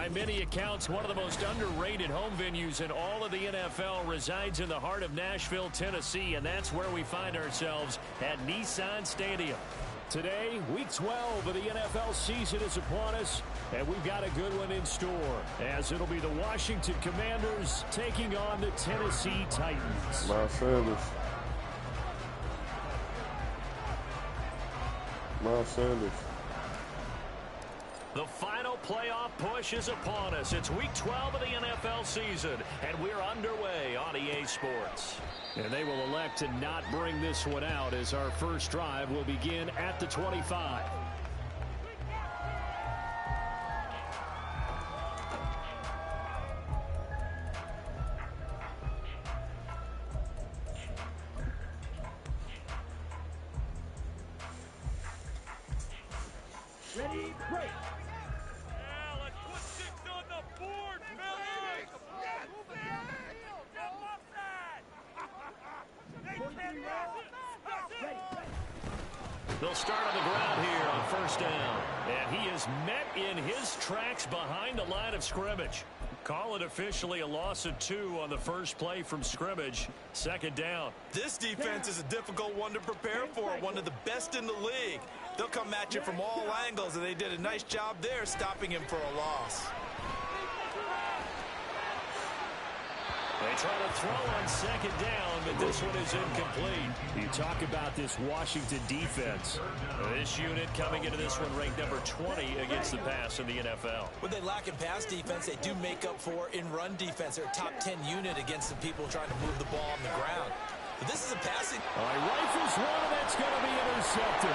By many accounts, one of the most underrated home venues in all of the NFL resides in the heart of Nashville, Tennessee, and that's where we find ourselves at Nissan Stadium. Today, Week 12 of the NFL season is upon us, and we've got a good one in store, as it'll be the Washington Commanders taking on the Tennessee Titans. Miles Sanders. Miles Sanders. The final playoff push is upon us. It's Week 12 of the NFL season, and we're underway on EA Sports. And they will elect to not bring this one out as our first drive will begin at the 25. Ready, break. They'll start on the ground here on first down. And he is met in his tracks behind the line of scrimmage. Call it officially a loss of 2 on the first play from scrimmage. Second down. This defense is a difficult one to prepare for, one of the best in the league. They'll come at you from all angles, and they did a nice job there stopping him for a loss. They try to throw on second down, but this one is incomplete. You talk about this Washington defense. This unit coming into this one ranked number 20 against the pass in the NFL. When they lack in pass defense, they do make up for in run defense. They're a top 10 unit against the people trying to move the ball on the ground. But this is a passing. Rifles one, that's going to be intercepted.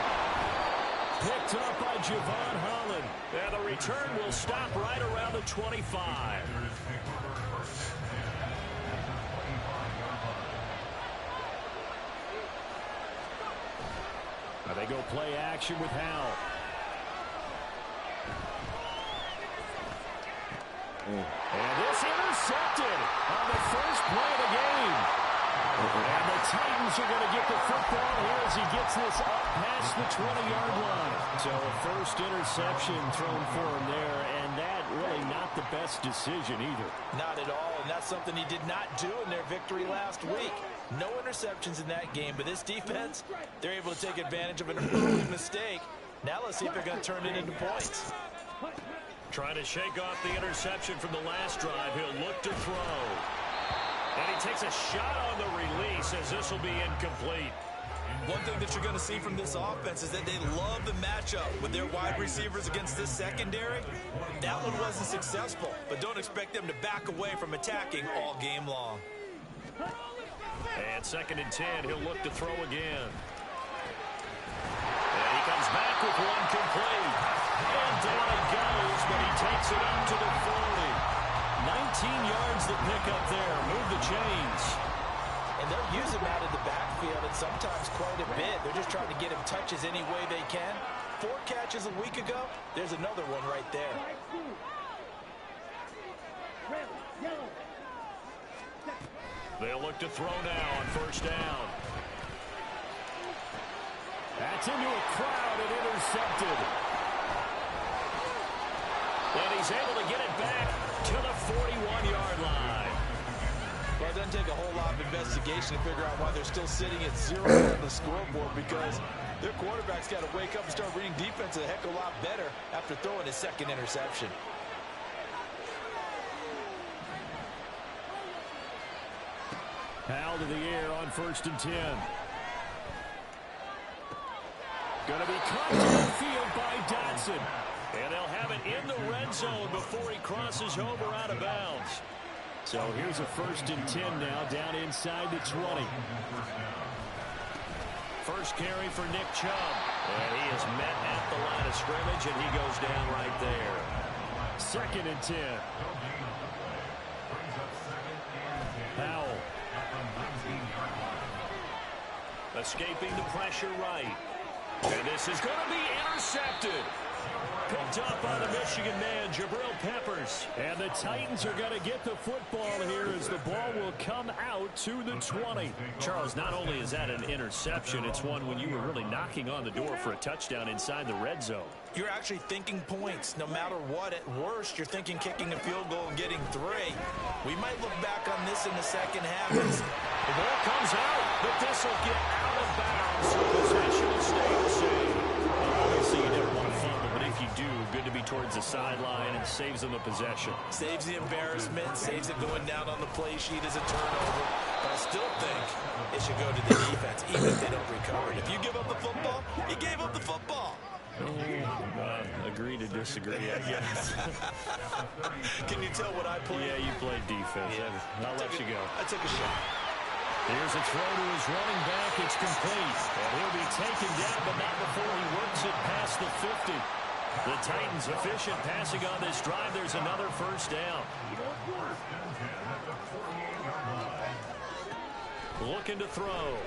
Picked up by Javon Holland. And the return will stop right around the 25. They go play action with Howell. And this intercepted on the first play of the game. And the Titans are going to get the football here as he gets this up past the 20-yard line. So a first interception thrown for him there, and that really not the best decision either. Not at all, and that's something he did not do in their victory last week. No interceptions in that game, but this defense, they're able to take advantage of an early mistake. Now let's see if they're going to turn it into points. Trying to shake off the interception from the last drive. He'll look to throw. And he takes a shot on the release as this will be incomplete. One thing that you're going to see from this offense is that they love the matchup with their wide receivers against this secondary. That one wasn't successful, but don't expect them to back away from attacking all game long. And second and 10, he'll look to throw again. And he comes back with one complete. And down it goes, but he takes it up to the 40. 19 yards the pickup there. Move the chains. And they'll use him out of the backfield, and sometimes quite a bit. They're just trying to get him touches any way they can. 4 catches a week ago. There's another one right there. They'll look to throw now on first down. That's into a crowd and intercepted. And he's able to get it back to the 41-yard line. Well, it doesn't take a whole lot of investigation to figure out why they're still sitting at 0 on the scoreboard, because their quarterback's got to wake up and start reading defense a heck of a lot better after throwing his second interception. Howell to the air on first and 10. Going to be caught to the field by Dotson. And they'll have it in the red zone before he crosses over out of bounds. So here's a first and 10 now down inside the 20. First carry for Nick Chubb. And he is met at the line of scrimmage, and he goes down right there. Second and 10. Howell. Escaping the pressure right. And this is going to be intercepted. Picked up by the Michigan man, Jabril Peppers. Raiders. And the Titans are going to get the football here as the ball will come out to the 20. Charles, not only is that an interception, it's one when you were really knocking on the door for a touchdown inside the red zone. You're actually thinking points. No matter what, at worst, you're thinking kicking a field goal and getting 3. We might look back on this in the second half. The ball comes out, but this will get out of bounds. So possession will stay the same. Obviously, you never want to fumble, but if you do, good to be towards the sideline and saves them the possession. Saves the embarrassment, saves it going down on the play sheet as a turnover. But I still think it should go to the defense, even if they don't recover it. If you give up the football, you gave up the football. Agree to disagree, I guess. Can you tell what I played? Yeah, you played defense. Yeah. I'll let you go. I took a shot. Here's a throw to his running back. It's complete. And he'll be taken down, but not before he works it past the 50. The Titans efficient passing on this drive. There's another first down. Looking to throw.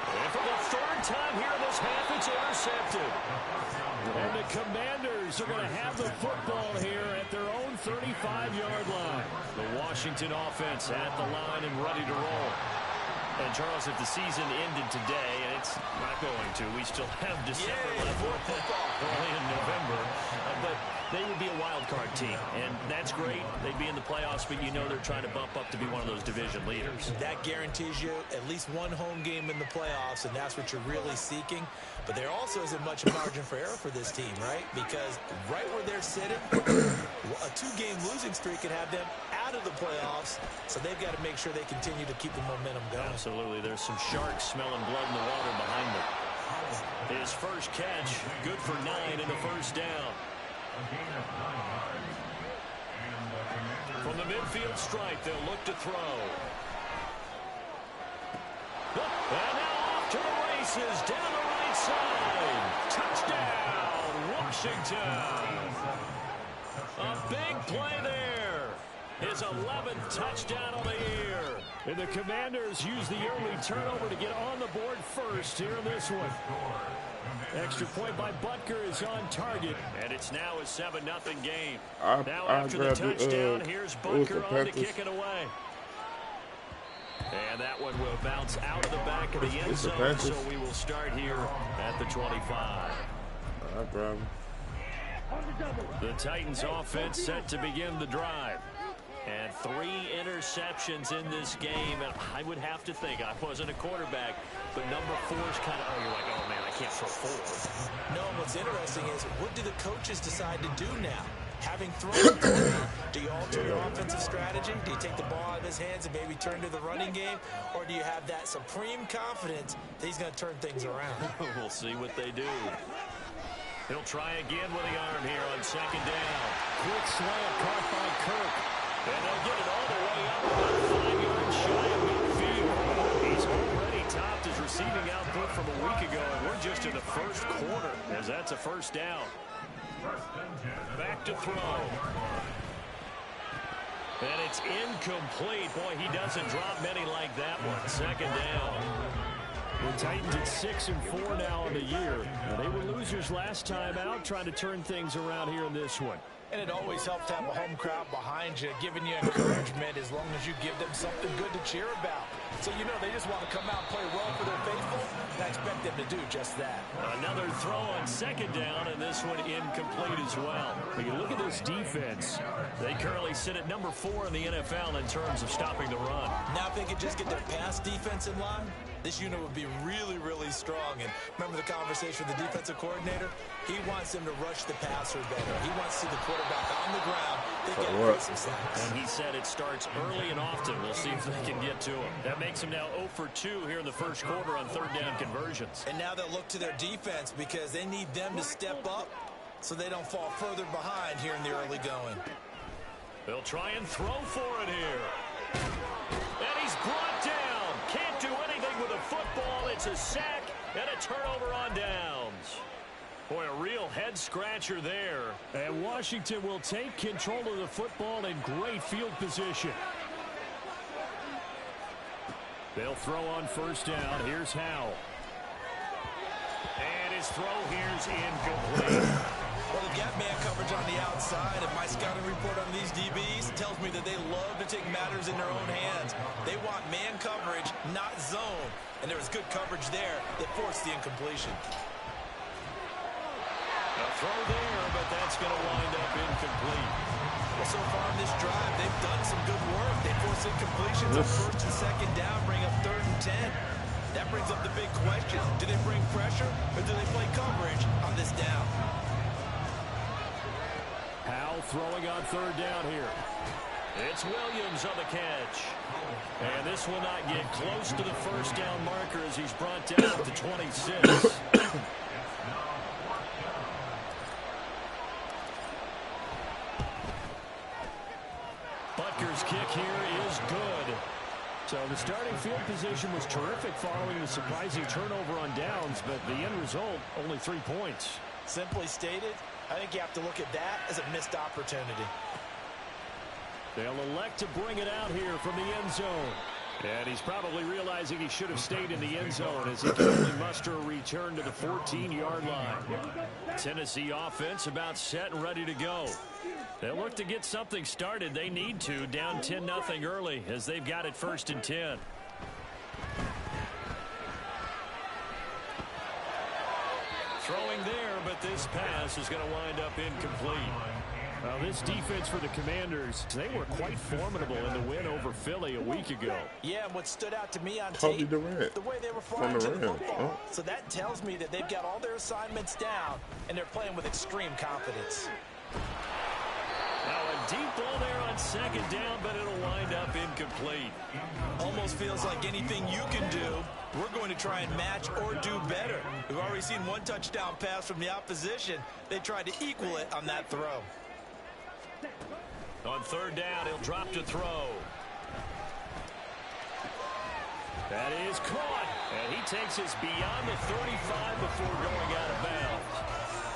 And for the third time here in this half, it's intercepted. And the Commanders are going to have the football here at their own 35-yard line. The Washington offense at the line and ready to roll. And, Charles, if the season ended today, and it's not going to, we still have December left, early in November, but they would be a wild card team, and that's great. They'd be in the playoffs, but you know they're trying to bump up to be one of those division leaders. That guarantees you at least one home game in the playoffs, and that's what you're really seeking. But there also isn't much margin for error for this team, right? Because right where they're sitting, a 2-game losing streak could have them out of the playoffs, so they've got to make sure they continue to keep the momentum going. Absolutely. There's some sharks smelling blood in the water behind them. His first catch, good for 9 in the first down. From the midfield stripe, they'll look to throw. And now off to the races, down the right side. Touchdown, Washington. A big play there. His 11th touchdown of the year. And the Commanders use the early turnover to get on the board first here in this one. Extra point by Butker is on target, and it's now a 7-0 game. Now after the touchdown, here's Butker on to kick it away. And that one will bounce out of the back of the end zone, so we will start here at the 25. The Titans offense set to begin the drive. And 3 interceptions in this game, and I would have to think, I wasn't a quarterback, but number 4 is kind of, you're like, oh man, I can't throw 4. No, what's interesting is, what do the coaches decide to do now? Having thrown 3, do you alter your offensive strategy? Do you take the ball out of his hands and maybe turn to the running game? Or do you have that supreme confidence that he's going to turn things around? We'll see what they do. He'll try again with the arm here on second down. Quick slant caught by Kirk. And they'll get it all the way up about 5 yards shy of midfield. He's already topped his receiving output from a week ago, and we're just in the first quarter, as that's a first down. Back to throw. And it's incomplete. Boy, he doesn't drop many like that one. Second down. The Titans at 6-4 now in the year. Now, they were losers last time out, trying to turn things around here in this one. And it always helps to have a home crowd behind you, giving you encouragement as long as you give them something good to cheer about. So, you know, they just want to come out and play well for their faithful, and I expect them to do just that. Another throw on second down, and this one incomplete as well. When you look at this defense, they currently sit at number 4 in the NFL in terms of stopping the run. Now, if they could just get their pass defense in line, this unit would be really, really strong. And remember the conversation with the defensive coordinator? He wants them to rush the passer better. He wants to see the quarterback on the ground. They get some sacks. And he said it starts early and often. We'll see if they can get to him. That makes him now 0 for 2 here in the first quarter on third down conversions. And now they'll look to their defense because they need them to step up so they don't fall further behind here in the early going. They'll try and throw for it here. And he's brought down. Can't do anything with a football. It's a sack and a turnover on downs. Boy, a real head-scratcher there. And Washington will take control of the football in great field position. They'll throw on first down. Here's Howell. And his throw here's incomplete. Well, they've got man coverage on the outside, and my scouting report on these DBs tells me that they love to take matters in their own hands. They want man coverage, not zone. And there was good coverage there that forced the incompletion. A throw there, but that's going to wind up incomplete. Well, so far in this drive, they've done some good work. They forced incompletions on first and second down, bring up 3rd and 10. That brings up the big question. Do they bring pressure, or do they play coverage on this down? Howell throwing on 3rd down here. It's Williams on the catch. And this will not get close to the first down marker as he's brought down to 26. Butker's kick here is good. So the starting field position was terrific following the surprising turnover on downs, but the end result, only 3 points. Simply stated, I think you have to look at that as a missed opportunity. They'll elect to bring it out here from the end zone. And he's probably realizing he should have stayed in the end zone as he can only muster a return to the 14-yard line. Tennessee offense about set and ready to go. They'll look to get something started. They need to, down 10-0 early as they've got it 1st and 10. Throwing there, but this pass is going to wind up incomplete. Well, this defense for the Commanders, they were quite formidable in the win over Philly a week ago. Yeah, and what stood out to me on tape, the way they were flying to the football. So that tells me that they've got all their assignments down, and they're playing with extreme confidence. Now a deep ball there on 2nd down, but it'll wind up incomplete. Almost feels like anything you can do, we're going to try and match or do better. We've already seen one touchdown pass from the opposition. They tried to equal it on that throw. On 3rd down, he'll drop to throw. That is caught, and he takes us beyond the 35 before going out of bounds.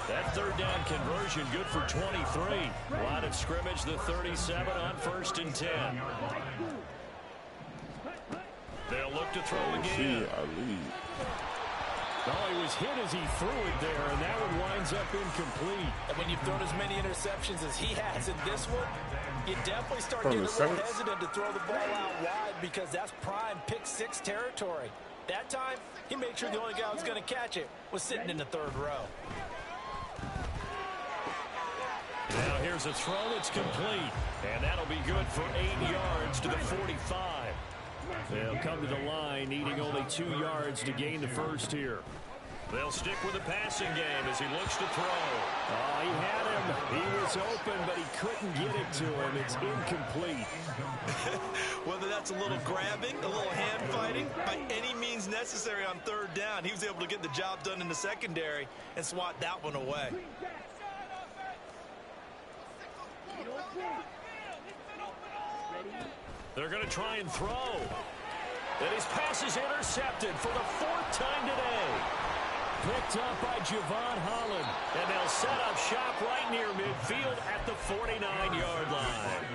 That 3rd down conversion good for 23. Line of scrimmage, the 37 on 1st and 10. They'll look to throw again. Oh, he was hit as he threw it there, and that one winds up incomplete. And when you've thrown as many interceptions as he has in this one, you definitely start getting a little hesitant to throw the ball out wide because that's prime pick 6 territory. That time, he made sure the only guy who was going to catch it was sitting in the 3rd row. Now here's a throw that's complete, and that'll be good for 8 yards to the 45. They'll come to the line, needing only 2 yards to gain the first here. They'll stick with the passing game as he looks to throw. Oh, he had him. He was open, but he couldn't get it to him. It's incomplete. Whether that's a little grabbing, a little hand fighting, by any means necessary on 3rd down, he was able to get the job done in the secondary and swat that one away. They're going to try and throw. And his pass is intercepted for the 4th time today. Picked up by Javon Holland. And they'll set up shop right near midfield at the 49-yard line.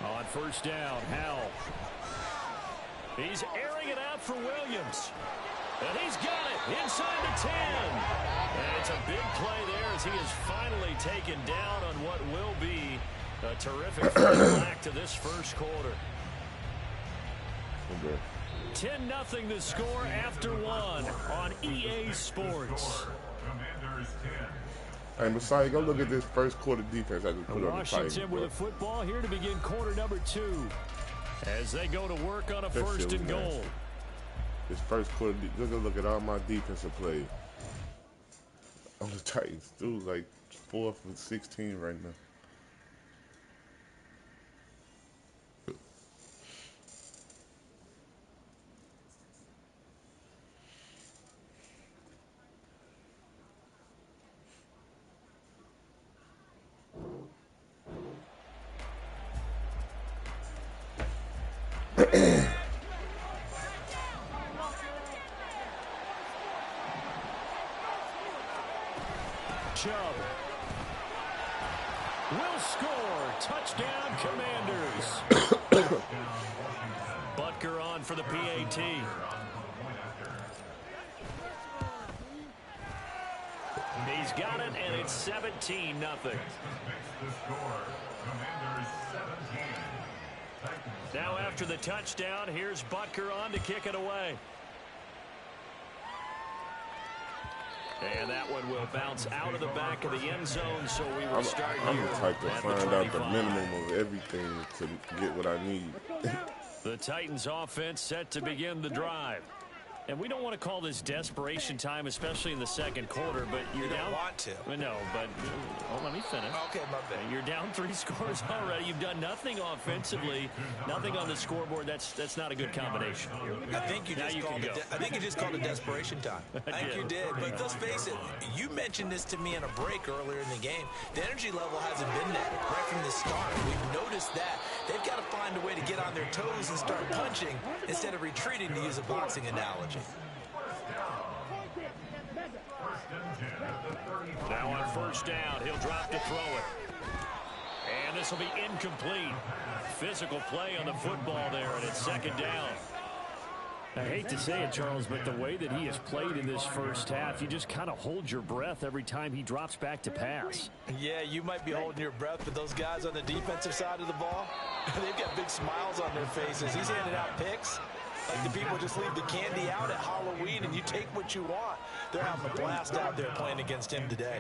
On 1st down, Howell. He's airing it out for Williams. And he's got it inside the 10. And it's a big play there as he is finally taken down on what will be a terrific back to this first quarter. 10-0 the score after 1 on EA Sports. Hey, Messiah, go look at this first quarter defense I just put on the Washington with a football here to begin quarter number 2 as they go to work on a 1st and goal. This first quarter, look at all my defensive plays on the Titans. Dude, like 4th and 16 right now. Chubb will score. Touchdown, Commanders. Butker on for the PAT. He's got it, and it's 17-0. Now after the touchdown, here's Butker on to kick it away. And that one will bounce out of the back of the end zone, so we will start here. I'm the type to find out the minimum of everything to get what I need. The Titans offense set to begin the drive. And we don't want to call this desperation time, especially in the second quarter, but you're down. You don't want to. No, but let me finish. Okay, my bad. You're down 3 scores already. You've done nothing offensively, nothing on the scoreboard. That's not a good combination. I think you just called it desperation time. I think you did. But let's face it, you mentioned this to me in a break earlier in the game. The energy level hasn't been there right from the start. We've noticed that. They've got to find a way to get on their toes and start punching instead of retreating, to use a boxing analogy. Now on first down, he'll drop to throw it. And this will be incomplete. Physical play on the football there, and it's second down. I hate to say it, Charles, but the way that he has played in this first half, you just kind of hold your breath every time he drops back to pass. Yeah, you might be holding your breath, but those guys on the defensive side of the ball, they've got big smiles on their faces. He's handing out picks. Like the people just leave the candy out at Halloween and you take what you want. They're having a blast out there playing against him today.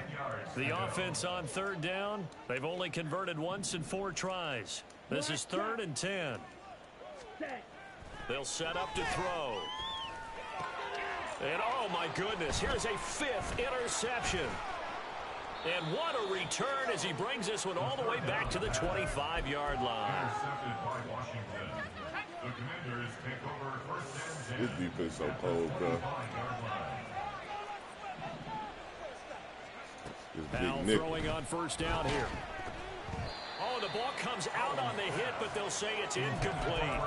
The offense on third down, they've only converted once in 4 tries. This is 3rd and 10. They'll set up to throw. And oh my goodness, here's a 5th interception. And what a return as he brings this one all the way back to the 25-yard line. This defense so cold, bro. Now throwing on first down here. Oh, the ball comes out on the hit, but they'll say it's incomplete.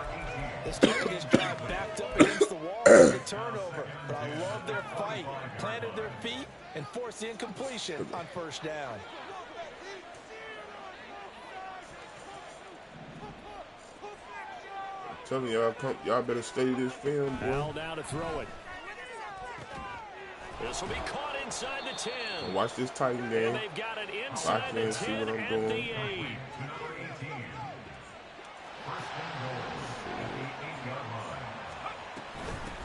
This Jaguars drive backed up against the wall with a turnover, but I love their fight. Planted their feet and forced the incompletion on first down. I'm telling y'all better study this film, boy. Now down to throw it. This will be caught inside the 10. Watch this Titan game. And they've got it inside the 10 at the 8.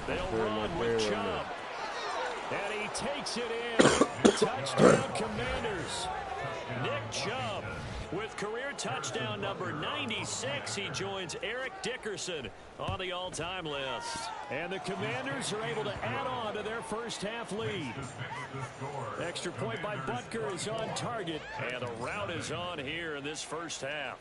They'll run with Chubb. And he takes it in. Touchdown, Commanders. Nick Chubb with career touchdown number 96. He joins Eric Dickerson on the all-time list. And the Commanders are able to add on to their first half lead. Extra point by Butker is on target. And the rout is on here in this first half.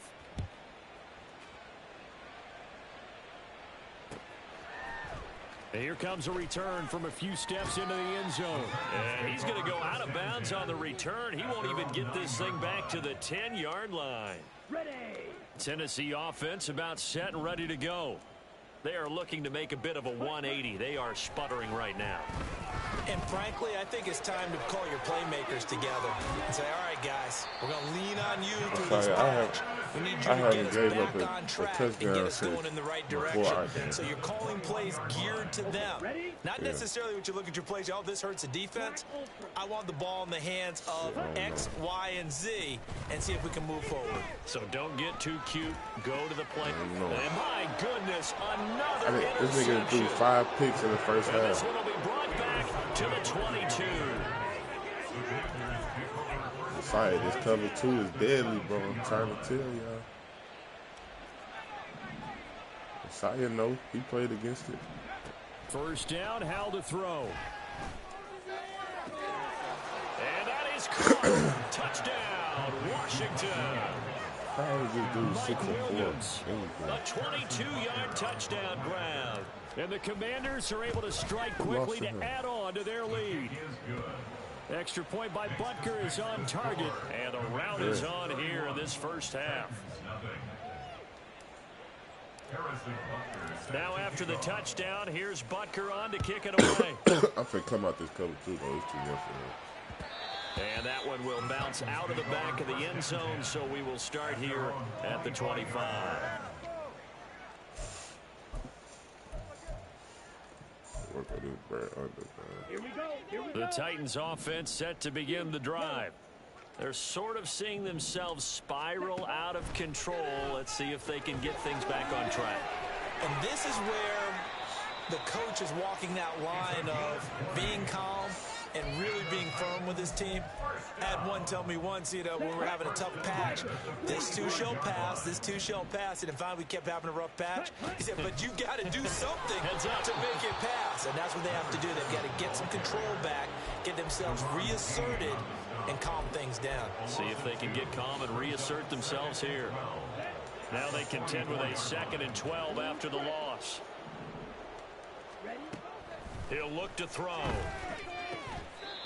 And here comes a return from a few steps into the end zone. And he's going to go out of bounds on the return. He won't even get this thing back to the 10-yard line. Ready. Tennessee offense about set and ready to go. They are looking to make a bit of a 180. They are sputtering right now. And frankly, I think it's time to call your playmakers together and say, all right, guys, we're going to lean on you through this match. We need you to get us back on track and get us going in the right direction. So you're calling plays geared to them. Not necessarily what you look at your plays, oh, this hurts the defense. I want the ball in the hands of X, Y, and Z and see if we can move forward. So don't get too cute. Go to the play. And my goodness, another This interception. nigga threw 5 picks in the first And this half. one will be brought back to the 22. Sorry, this cover 2 is deadly, bro. I'm trying to tell y'all. Messiah, no, he played against it. First down, Hal to throw. And that is caught. Touchdown, Washington. How is this dude 6 Mike and Williams, 4? a 22-yard touchdown grab. And the Commanders are able to strike quickly to add on to their lead. Extra point by Butker is on target. And the rout is on here in this first half. Now after the touchdown, here's Butker on to kick it away. I'm finna come out this cover 2, though. It's too much for him. And that one will bounce out of the back of the end zone, so we will start here at the 25. The Titans offense set to begin the drive. They're sort of seeing themselves spiral out of control. Let's see if they can get things back on track. And this is where the coach is walking that line of being calm and really being firm with his team. I had one tell me once, when we were having a tough patch, this too shall pass, this too shall pass. And finally we kept having a rough patch. He said, but you got to do something to make it pass. And that's what they have to do. They've got to get some control back, get themselves reasserted, and calm things down. See if they can get calm and reassert themselves here. Now they contend with a 2nd and 12 after the loss. He'll look to throw.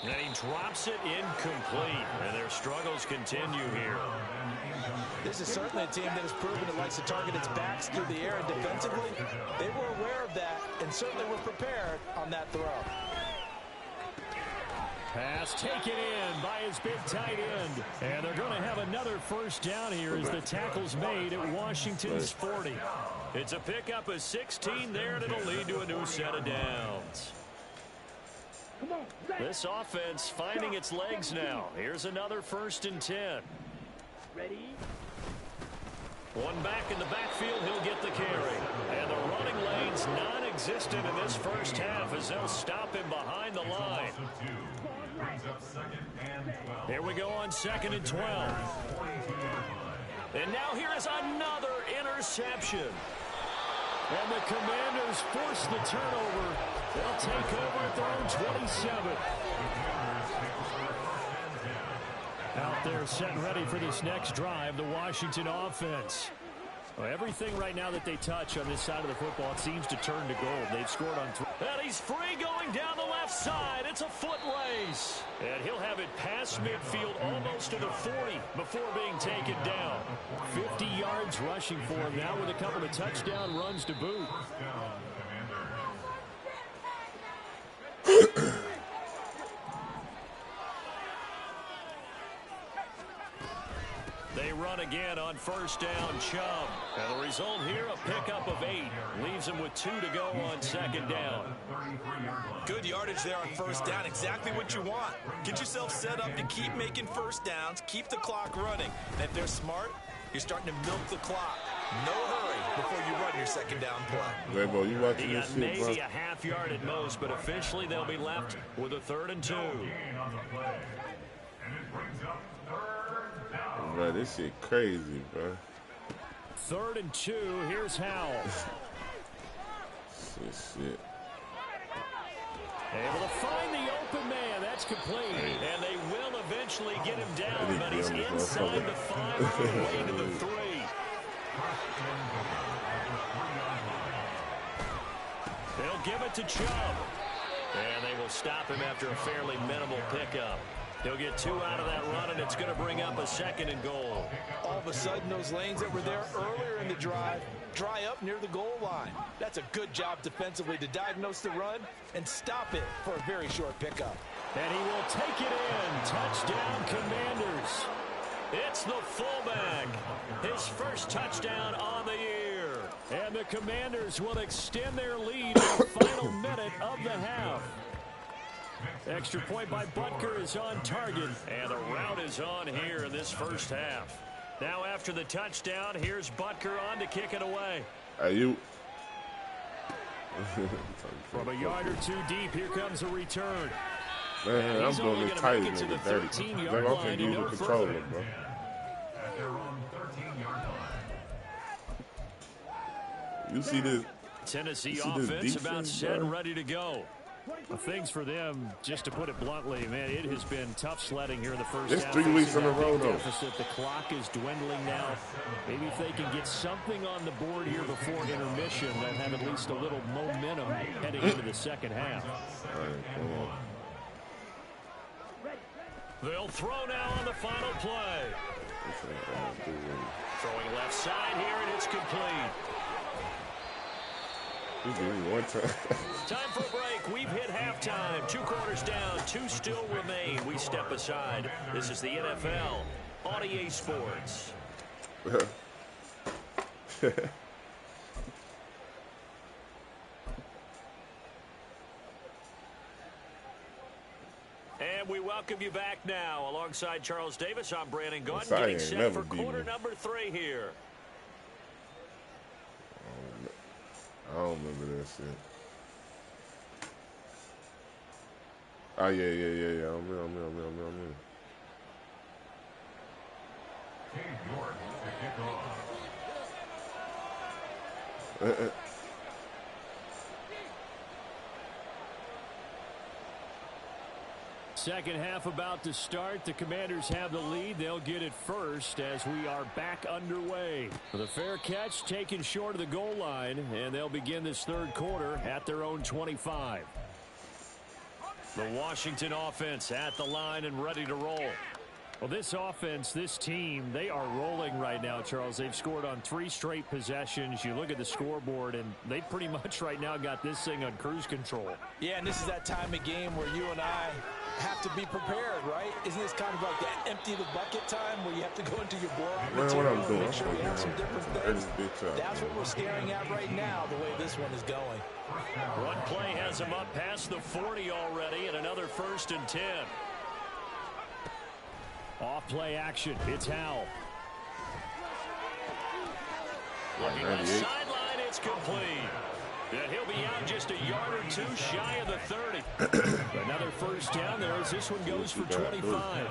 And he drops it incomplete. And their struggles continue here. This is certainly a team that has proven it likes to target its backs through the air, and defensively, they were aware of that and certainly were prepared on that throw. Pass taken in by his big tight end. And they're going to have another first down here as the tackle's made at Washington's 40. It's a pickup of 16 there, and it'll lead to a new set of downs. This offense finding its legs now. Here's another 1st and 10. Ready? One back in the backfield, he'll get the carry. And the running lane's non-existent in this first half as they'll stop him behind the line. Here we go on 2nd and 12. And now here is another interception. And the Commanders force the turnover. They'll take over at their own 27. Out there set and ready for this next drive, the Washington offense. Well, everything right now that they touch on this side of the football, it seems to turn to gold. They've scored on 3. And he's free going down the left side. It's a foot race. And he'll have it past midfield almost to the 40 before being taken down. 50 yards rushing for him now with a couple of touchdown runs to boot. They run again on 1st down, Chubb. And the result here, a pickup of 8. Leaves them with 2 to go on 2nd down. Good yardage there on 1st down. Exactly what you want. Get yourself set up to keep making 1st downs. Keep the clock running. And if they're smart, you're starting to milk the clock. No hurry before you run your 2nd down play. Rainbow, you watching He this got shit, bro? maybe a half yard at most, but officially they'll be left with a 3rd and 2. Bro, this shit crazy, bro. 3rd and 2. Here's Howell. Shit. Able to find the open man. That's complete. And they will eventually get him down, but he's inside the 5 on the way to the 3. They'll give it to Chubb. And they will stop him after a fairly minimal pickup. He'll get 2 out of that run, and it's going to bring up a 2nd and goal. All of a sudden, those lanes that were there earlier in the drive dry up near the goal line. That's a good job defensively to diagnose the run and stop it for a very short pickup. And he will take it in. Touchdown, Commanders. It's the fullback. His first touchdown on the year. And the Commanders will extend their lead in the final minute of the half. Extra point by Butker is on target. And the route is on here in this first half. Now after the touchdown, here's Butker on to kick it away. Hey, you. From a yard or 2 deep, here comes a return. Man, I'm doing this tight to the nigga dirty. 13-yard I'm line finna use no the controller, further. bro. You see this? Tennessee this offense about defense, set bro? and ready to go. Well, things for them, just to put it bluntly, man, it has been tough sledding here in the first It's half. 3 weeks in a row, though. Deficit. The clock is dwindling now. Maybe if they can get something on the board here before intermission, they'll have at least a little momentum heading into the second half. All right, come on. They'll throw now on the final play. Throwing left side here, and it's complete. He did it one time. Time for a break. We've hit halftime. 2 quarters down. 2 still remain. We step aside. This is the NFL on EA Sports. And we welcome you back now. Alongside Charles Davis, I'm Brandon Gaudin, getting set for quarter number 3 here. I don't remember that shit. Oh, yeah. I'm in. Second half about to start. The Commanders have the lead. They'll get it first as we are back underway. The fair catch taken short of the goal line, and they'll begin this third quarter at their own 25. The Washington offense at the line and ready to roll. Well, this offense, this team, they are rolling right now, Charles. They've scored on 3 straight possessions. You look at the scoreboard, and they pretty much right now got this thing on cruise control. Yeah, and this is that time of game where you and I have to be prepared, right? Isn't this kind of like that empty the bucket time where you have to go into your blowout material and make sure you have some different things? That's what we're staring at right now, the way this one is going. Run play has him up past the 40 already, and another 1st and 10. Off play action. It's Howell. Looking left sideline, it's complete. And he'll be out just a yard or 2 shy of the 30. Another 1st down there as this one goes for 25.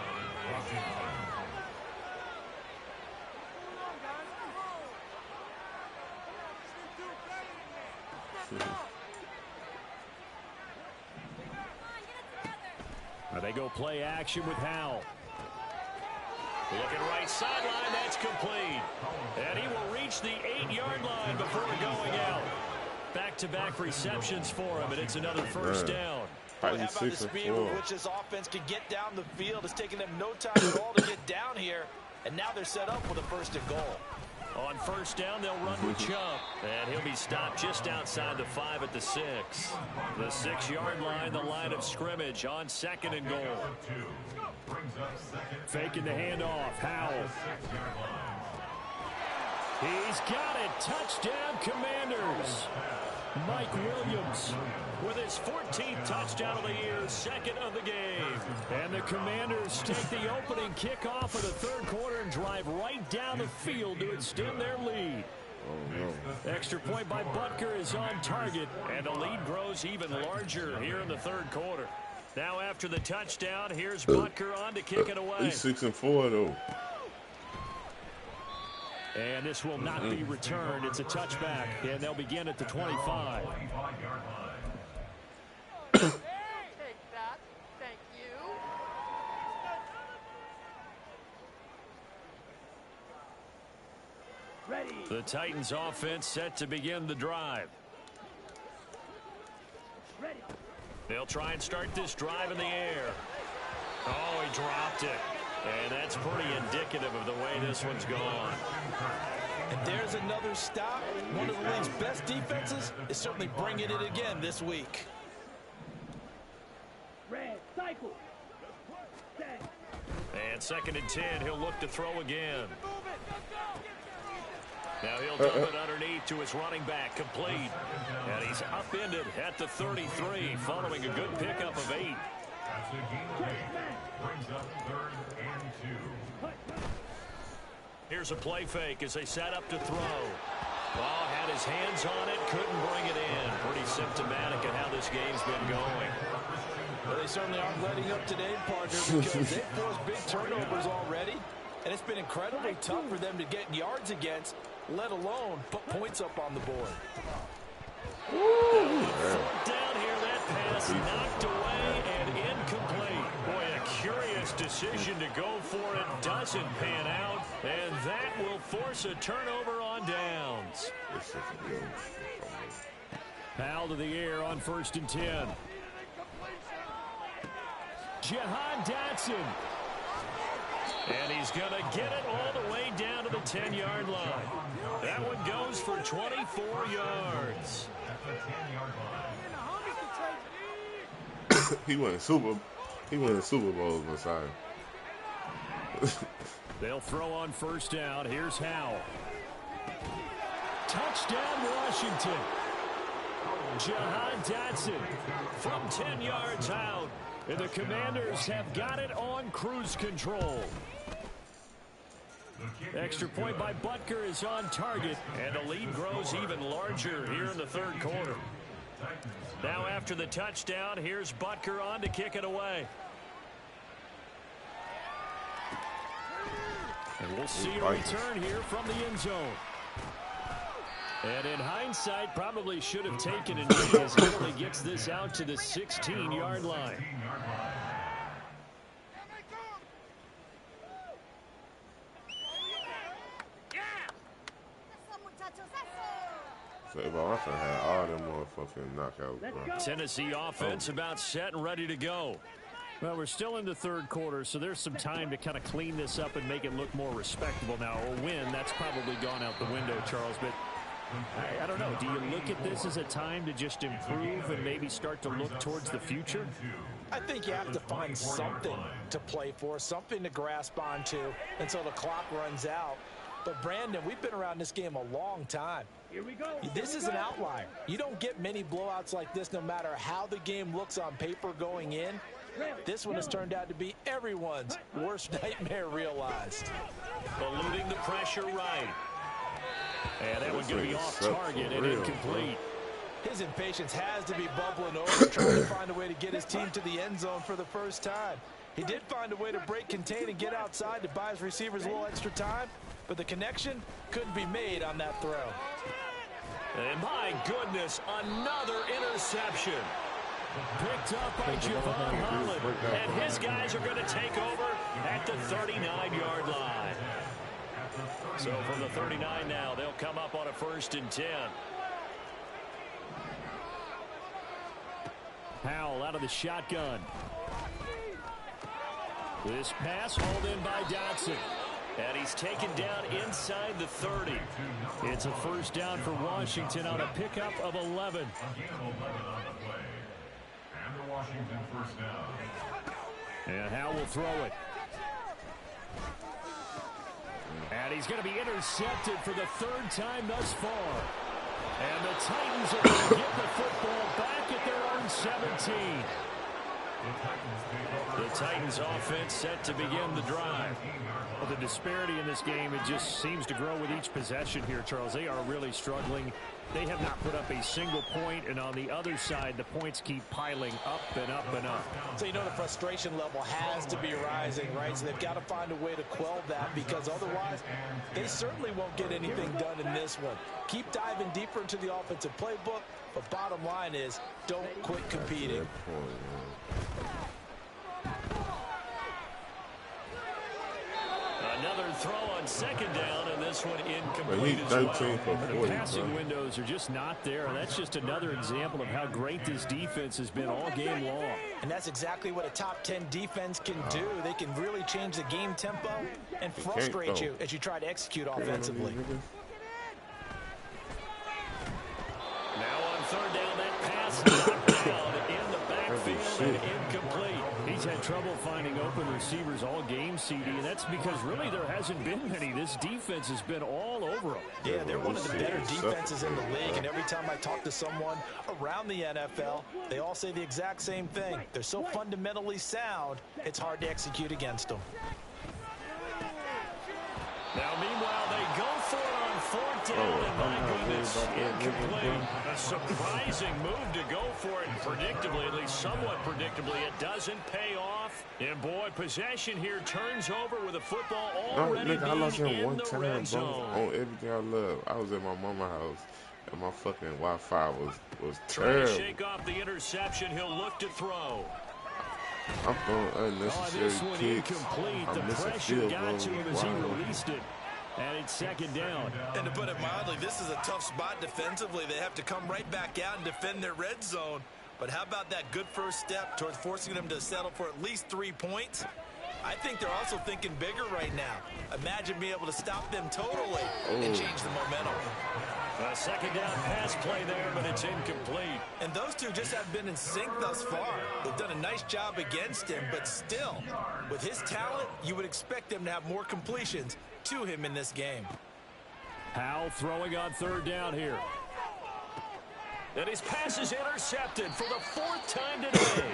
They go play action with Howell. Looking right sideline, that's complete. And he will reach the 8-yard line before going out. Back-to-back receptions for him, and it's another 1st down. Boy, how about the speed with which this offense can get down the field? It's taking them no time at all to get down here, and now they're set up with a 1st and goal. On 1st down, they'll run with Chubb. And he'll be stopped just outside the 5 at the 6. The 6-yard line, the line of scrimmage on 2nd and goal. Faking the handoff. Howell. He's got it. Touchdown, Commanders. Mike Williams with his 14th touchdown of the year, 2nd of the game. And the Commanders take the opening kickoff of the 3rd quarter and drive right down the field to extend their lead. Oh, no. Extra point by Butker is on target, and the lead grows even larger here in the 3rd quarter. Now after the touchdown, here's Butker on to kick it away. He's 6-4, though. And this will not be returned. It's a touchback, and they'll begin at the 25. Take that. Thank you. Ready. The Titans offense set to begin the drive. Ready. They'll try and start this drive in the air. Oh, he dropped it. And that's pretty indicative of the way this one's gone. And there's another stop. One of the league's best defenses is certainly bringing it again this week. Red, cycle. And 2nd and 10, he'll look to throw again. Now he'll dump it underneath to his running back, complete. And he's upended at the 33, following a good pickup of 8. Here's a play fake as they set up to throw. Ball had his hands on it, couldn't bring it in. Pretty symptomatic of how this game's been going. Well, they certainly aren't letting up today, partner, because they've forced big turnovers already. And it's been incredibly tough for them to get yards against, let alone put points up on the board. Down here, that pass knocked away and incomplete. Boy, a curious decision to go for it. Doesn't pan out, and that will force a turnover on downs. Powell to the air on 1st and 10. Jahan Dotson. And he's going to get it all the way down to the 10-yard line. That one goes for 24 yards. He won Super Bowls, Messiah. They'll throw on first down. Here's Howell. Touchdown, Washington. Jahan Dotson from 10 yards out. And the Commanders have got it on cruise control. Extra point by Butker is on target. And the lead grows even larger here in the third quarter. Now after the touchdown, here's Butker on to kick it away. And we'll see a return here from the end zone. And in hindsight, probably should have taken a knee as he only gets this out to the 16-yard line. So if our offense had all them motherfucking knockouts, bro. Tennessee offense about set and ready to go. Well, we're still in the third quarter, so there's some time to kind of clean this up and make it look more respectable. Now, a win, that's probably gone out the window, Charles, but I don't know. Do you look at this as a time to just improve and maybe start to look towards the future? I think you have to find something to play for, something to grasp onto until the clock runs out. But, Brandon, we've been around this game a long time. Here we go. This is an outlier. You don't get many blowouts like this no matter how the game looks on paper going in. This one has turned out to be everyone's worst nightmare realized. Eluding the pressure right. And that one's going to be off target and incomplete. His impatience has to be bubbling over, trying to find a way to get his team to the end zone for the first time. He did find a way to break contain and get outside to buy his receivers a little extra time, but the connection couldn't be made on that throw. And my goodness, another interception. Picked up by Javon Holland. And his guys are going to take over at the 39-yard line. So from the 39 now, they'll come up on a 1st and 10. Howell out of the shotgun. This pass hauled in by Dotson. And he's taken down inside the 30. It's a 1st down for Washington on a pickup of 11. Washington 1st down. And Howell will throw it. And he's going to be intercepted for the 3rd time thus far. And the Titans are going to get the football back at their own 17. The Titans offense set to begin the drive. Well, the disparity in this game, it just seems to grow with each possession here, Charles. They are really struggling. They have not put up a single point, and on the other side, the points keep piling up and up and up. So you know the frustration level has to be rising, right? So they've got to find a way to quell that, because otherwise they certainly won't get anything done in this one. Keep diving deeper into the offensive playbook, but bottom line is don't quit competing. Another throw on 2nd down, and this one incomplete as well. The passing windows are just not there, and that's just another example of how great this defense has been all game long. And that's exactly what a top 10 defense can do. They can really change the game tempo and frustrate you as you try to execute offensively. Now on 3rd down, that pass knocked down in the backfield and incomplete. He's had trouble finding open receivers all game, CD, and that's because really there hasn't been many. This defense has been all over them. Yeah, they're one of the better defenses in the league, and every time I talk to someone around the NFL, they all say the exact same thing. They're so fundamentally sound, it's hard to execute against them. Now, meanwhile, they go for it on 4th down, and my goodness, incomplete. A surprising move to go for it, and predictably, at least somewhat predictably, it doesn't pay off. And boy, possession here turns over with a football already being in the red zone. On everything I love. I was at my mama's house, and my fucking Wi-Fi was Trying terrible. to shake off the interception, he'll look to throw. I'm throwing unnecessary this one kicks. incomplete. I'm The missing pressure field got to him as he goals. released it. And it's 2nd down. And to put it mildly, this is a tough spot defensively. They have to come right back out and defend their red zone. But how about that good first step towards forcing them to settle for at least 3 points? I think they're also thinking bigger right now. Imagine being able to stop them totally and change the momentum. A second down pass play there, but it's incomplete. And those two just have been in sync thus far. They've done a nice job against him, but still, with his talent, you would expect him to have more completions to him in this game. Howell throwing on third down here. And his pass is intercepted for the 4th time today.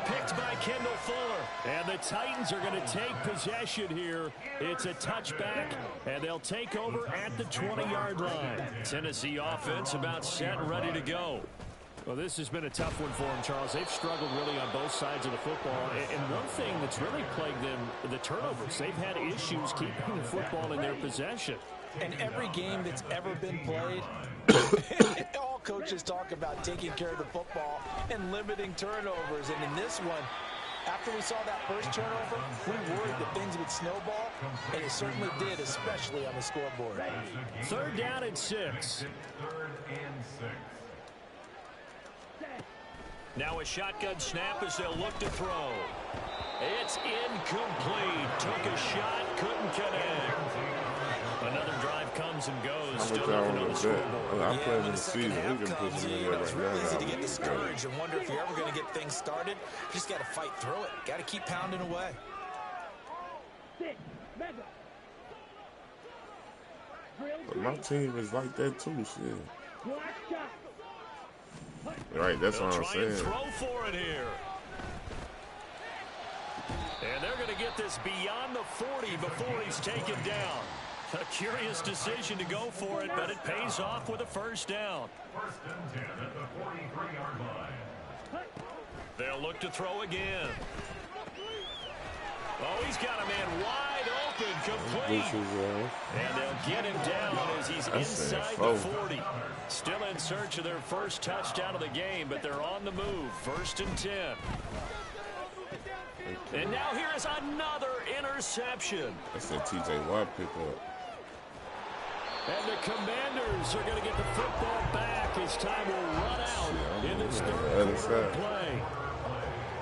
Picked by Kendall Fuller. And the Titans are going to take possession here. It's a touchback, and they'll take over at the 20-yard line. Tennessee offense about set and ready to go. Well, this has been a tough one for them, Charles. They've struggled really on both sides of the football. And one thing that's really plagued them, the turnovers. They've had issues keeping the football in their possession. And every game that's ever been played, all coaches talk about taking care of the football and limiting turnovers. And in this one, after we saw that first turnover, we worried that things would snowball, and it certainly did, especially on the scoreboard. 3rd down and 6. 3rd and 6. Now a shotgun snap as they'll look to throw. It's incomplete. Took a shot, couldn't connect. Another drive comes and goes. Still nothing on the scoreboard. I play in when the the second season. We half can put comes some in, in there it's right real now. easy to get discouraged and wonder if you're ever going to get things started. You just got to fight through it. Got to keep pounding away. 6. Mega. But my team is like that too, shit. Block shot. Right, that's They'll what I'm try and saying. throw for it here. And they're going to get this beyond the 40 before he's taken down. A curious decision to go for it, but it pays off with a 1st down. 1st and 10 at the 43-yard line. They'll look to throw again. Oh, he's got a man wide open, complete. And they'll get him down as he's inside the 40. Still in search of their first touchdown of the game, but they're on the move. 1st and 10. And now here is another interception. That's that T.J. Watt pickup. And the Commanders are going to get the football back as time will run out in this 3rd quarter play.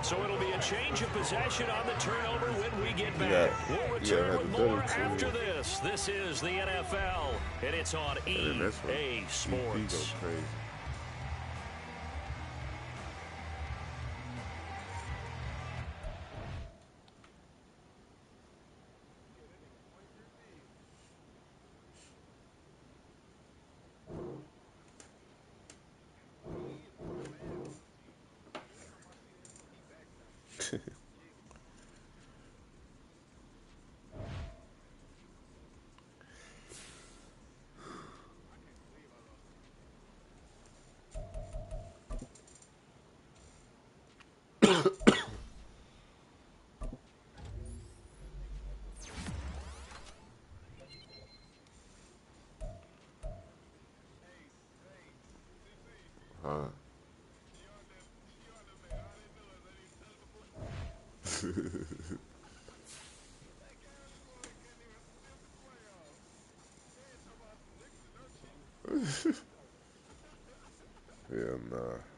So it'll be a change of possession on the turnover when we get back. We'll return with more after this. This is the NFL, and it's on EA Sports. Yeah, nah.